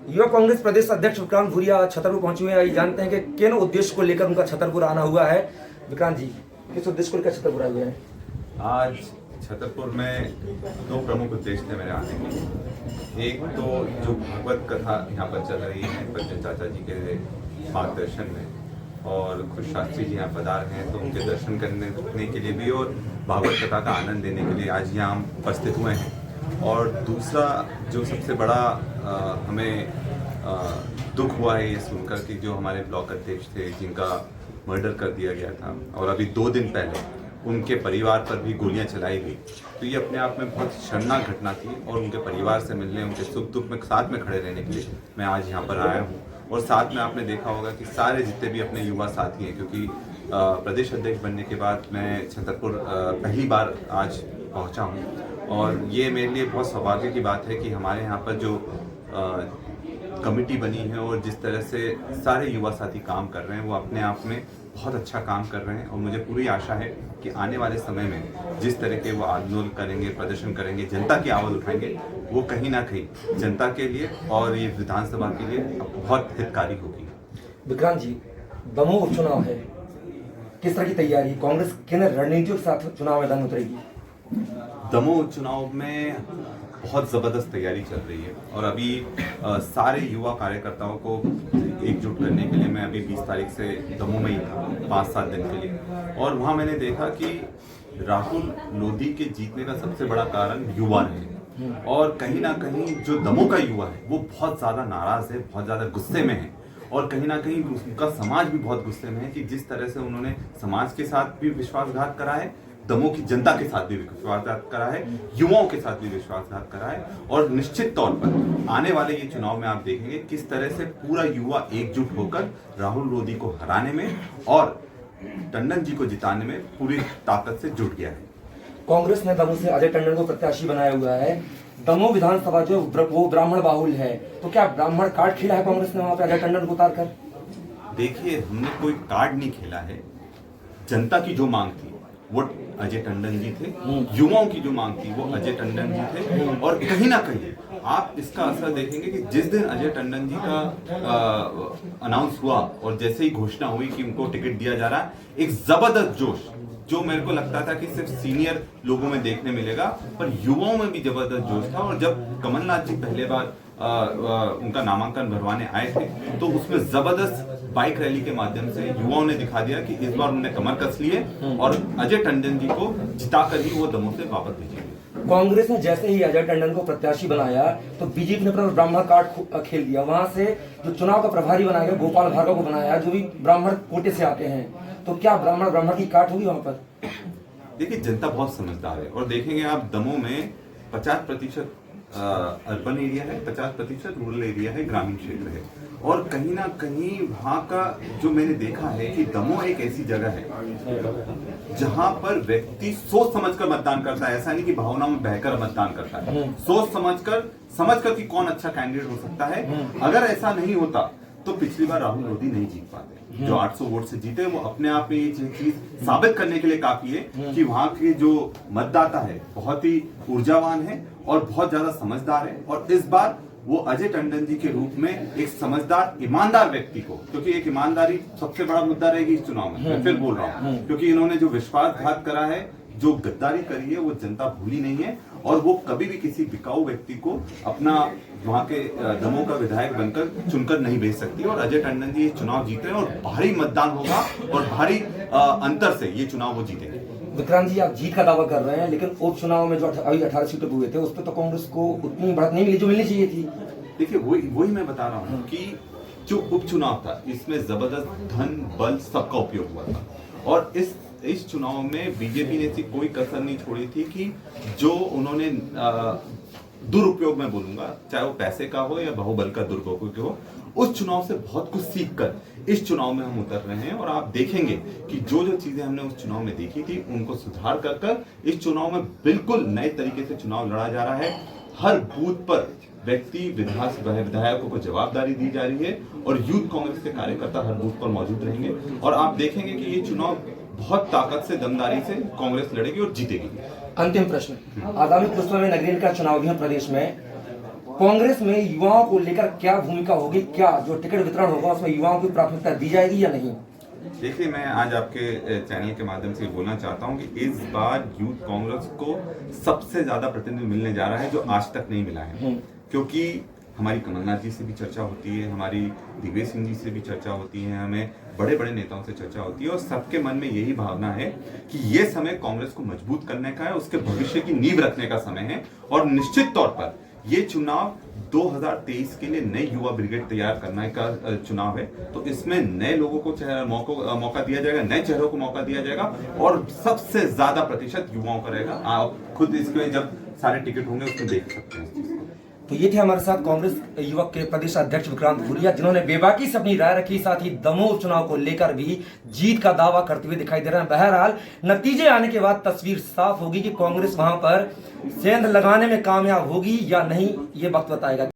युवा कांग्रेस प्रदेश अध्यक्ष विक्रांत भूरिया छतरपुर पहुंचे हुए हैं। ये जानते हैं कि किन उद्देश्य को लेकर उनका छतरपुर आना हुआ है। विक्रांत जी, किस उद्देश्य को लेकर छतरपुर आए हुए हैं? आज छतरपुर में दो प्रमुख उद्देश्य थे मेरे आने के। एक तो जो भागवत कथा यहाँ पर चल रही है बच्चन चाचा जी के मार्गदर्शन में, और खुश शास्त्री जी यहाँ पधार हैं तो उनके दर्शन करने के लिए भी और भागवत कथा का आनंद लेने के लिए आज यहाँ हम उपस्थित हुए हैं। और दूसरा जो सबसे बड़ा हमें दुख हुआ है ये सुनकर कि जो हमारे ब्लॉक अध्यक्ष थे जिनका मर्डर कर दिया गया था और अभी 2 दिन पहले उनके परिवार पर भी गोलियां चलाई गई, तो ये अपने आप में बहुत शर्मनाक घटना थी। और उनके परिवार से मिलने, उनके सुख दुख में साथ में खड़े रहने के लिए मैं आज यहाँ पर आया हूँ। और साथ में आपने देखा होगा कि सारे जितने भी अपने युवा साथी हैं, क्योंकि प्रदेश अध्यक्ष बनने के बाद मैं छतरपुर पहली बार आज पहुँचा हूँ, और ये मेरे लिए बहुत सौभाग्य की बात है कि हमारे यहाँ पर जो कमेटी बनी है और जिस तरह से सारे युवा साथी काम कर रहे हैं वो अपने आप में बहुत अच्छा काम कर रहे हैं। और मुझे पूरी आशा है कि आने वाले समय में जिस तरह के वो आंदोलन करेंगे, प्रदर्शन करेंगे, जनता की आवाज़ उठाएंगे, वो कहीं ना कहीं जनता के लिए और ये विधानसभा के लिए बहुत हितकारी होगी। विक्रांत जी, दमोह उपचुनाव है, किस तरह की तैयारी? कांग्रेस किन रणनीतियों के साथ चुनाव मैदान उतरेगी? दमोह चुनाव में बहुत ज़बरदस्त तैयारी चल रही है और अभी सारे युवा कार्यकर्ताओं को एकजुट करने के लिए मैं अभी 20 तारीख से दमोह में ही था 5-7 दिन के लिए। और वहाँ मैंने देखा कि राहुल लोधी के जीतने का सबसे बड़ा कारण युवा रहे, और कहीं ना कहीं जो दमोह का युवा है वो बहुत ज़्यादा नाराज़ है, बहुत ज़्यादा गुस्से में है, और कहीं ना कहीं उनका समाज भी बहुत गुस्से में है कि जिस तरह से उन्होंने समाज के साथ भी विश्वासघात करा है, दमोह की जनता के साथ भी विश्वासघात करा है, युवाओं के साथ भी विश्वासघात करा है। और निश्चित तौर पर आने वाले ये चुनाव में आप देखेंगे किस तरह से पूरा युवा एकजुट होकर राहुल लोधी को हराने में और टंडन जी को जिताने में पूरी ताकत से जुट गया है। कांग्रेस ने दमोह से अजय टंडन को प्रत्याशी बनाया हुआ है। दमोह विधानसभा जो वो ब्राह्मण बाहुल है, तो क्या ब्राह्मण कार्ड खेला है कांग्रेस ने वहां पे अजय टंडन को उतार कर? देखिए, हमने कोई कार्ड नहीं खेला है। जनता की जो मांग थी वो अजय टंडन जी थे, युवाओं की जो मांग थी वो अजय टंडन जी थे। और कहीं ना कहीं आप इसका असर देखेंगे कि जिस दिन अजय टंडन जी का अनाउंस हुआ और जैसे ही घोषणा हुई कि उनको टिकट दिया जा रहा है, एक जबरदस्त जोश जो मेरे को लगता था कि सिर्फ सीनियर लोगों में देखने मिलेगा, पर युवाओं में भी जबरदस्त जोश था। और जब कमलनाथ जी पहले बार उनका नामांकन भरवाने आए थे तो उसमें जबरदस्त बाइक रैली के माध्यम से युवाओं ने दिखा दिया कि इस बार उन्होंने कमर कस ली है और अजय टंडन जी को जिताकर ही वो दमोह से वापस भेजेंगे। कांग्रेस ने जैसे ही अजय टंडन को प्रत्याशी बनाया तो बीजेपी ने अपना ब्राह्मण कार्ड खेल दिया। वहां से जो चुनाव का प्रभारी बनाया गया गोपाल भार्गव को बनाया, जो भी ब्राह्मण कोटे से आते हैं, तो क्या ब्राह्मण की काट होगी वहां पर? देखिए, जनता बहुत समझदार है और देखेंगे आप दमोह में 50% अर्बन एरिया है, 50% रूरल एरिया है, ग्रामीण क्षेत्र है। और कहीं ना कहीं वहाँ का जो मैंने देखा है कि दमोह एक ऐसी जगह है जहाँ पर व्यक्ति सोच समझकर मतदान करता है। ऐसा नहीं कि भावनाओं में बहकर मतदान करता है, सोच समझकर कि कौन अच्छा कैंडिडेट हो सकता है। अगर ऐसा नहीं होता तो पिछली बार राहुल लोधी नहीं जीत पाते। जो 800 वोट से जीते वो अपने आप में ये चीज साबित करने के लिए काफी है कि वहाँ के जो मतदाता है बहुत ही ऊर्जावान है और बहुत ज्यादा समझदार है। और इस बार वो अजय टंडन जी के रूप में एक समझदार ईमानदार व्यक्ति को, क्योंकि एक ईमानदारी सबसे बड़ा मुद्दा रहेगी इस चुनाव में, मैं फिर बोल रहा हूँ, क्योंकि इन्होंने जो विश्वासघात करा है, जो गद्दारी करी है, वो जनता भूली नहीं है। और वो कभी भी किसी बिकाऊ व्यक्ति को अपना वहाँ के दमोह का विधायक बनकर चुनकर नहीं भेज सकती। और अजय टंडन जी ये चुनाव जीते हैं और भारी मतदान होगा और भारी अंतर से ये चुनाव वो जीतेंगे। विक्रांत जी, आप जीत का दावा कर रहे हैं, लेकिन उपचुनाव में जो अभी 18 सीटें हुए थे उस पर तो कांग्रेस को उतनी बढ़त नहीं मिली जो मिलनी चाहिए थी। देखिए, वही मैं बता रहा हूँ कि जो उपचुनाव था इसमें जबरदस्त धन बल सबका उपयोग हुआ था। और इस चुनाव में बीजेपी ने ऐसी कोई कसर नहीं छोड़ी थी कि जो उन्होंने दुरुपयोग में बोलूंगा, चाहे वो पैसे का हो या बाहुबल का दुरुपयोग हो, उस चुनाव से बहुत कुछ सीखकर इस चुनाव में हम उतर रहे हैं। और आप देखेंगे कि जो चीजें हमने उस चुनाव में देखी थी उनको सुधार कर इस चुनाव में बिल्कुल नए तरीके से चुनाव लड़ा जा रहा है। हर बूथ पर व्यक्ति विधायकों को जवाबदारी दी जा रही है और यूथ कांग्रेस के कार्यकर्ता हर बूथ पर मौजूद रहेंगे। और आप देखेंगे कि ये चुनाव बहुत ताकत से, दमदारी से कांग्रेस लड़ेगी और जीतेगी। अंतिम प्रश्न, आगामी कुछ समय में नगरीय का चुनाव भी है प्रदेश में, कांग्रेस में युवाओं को लेकर क्या भूमिका होगी, क्या जो टिकट वितरण होगा उसमें युवाओं की प्राथमिकता दी जाएगी या नहीं? देखिए, मैं आज आपके चैनल के माध्यम से बोलना चाहता हूं कि इस बार यूथ कांग्रेस को सबसे ज्यादा प्रतिनिधि मिलने जा रहा है जो आज तक नहीं मिला है। क्योंकि हमारी कमलनाथ जी से भी चर्चा होती है, हमारी दिग्विजय सिंह जी से भी चर्चा होती है, हमें बड़े बड़े नेताओं से चर्चा होती है और सबके मन में यही भावना है कि ये समय कांग्रेस को मजबूत करने का है, उसके भविष्य की नींव रखने का समय है। और निश्चित तौर पर ये चुनाव 2023 के लिए नई युवा ब्रिगेड तैयार करने का चुनाव है। तो इसमें नए लोगों को मौका दिया जाएगा, नए चेहरों को मौका दिया जाएगा और सबसे ज्यादा प्रतिशत युवाओं का रहेगा। आप खुद इसमें जब सारे टिकट होंगे उसमें देख सकते हैं इस चीज को। तो ये थे हमारे साथ कांग्रेस युवक के प्रदेश अध्यक्ष विक्रांत भूरिया, जिन्होंने बेबाकी से अपनी राय रखी, साथ ही दमोह चुनाव को लेकर भी जीत का दावा करते हुए दिखाई दे रहे हैं। बहरहाल नतीजे आने के बाद तस्वीर साफ होगी कि कांग्रेस वहां पर सेंध लगाने में कामयाब होगी या नहीं, ये वक्त बताएगा।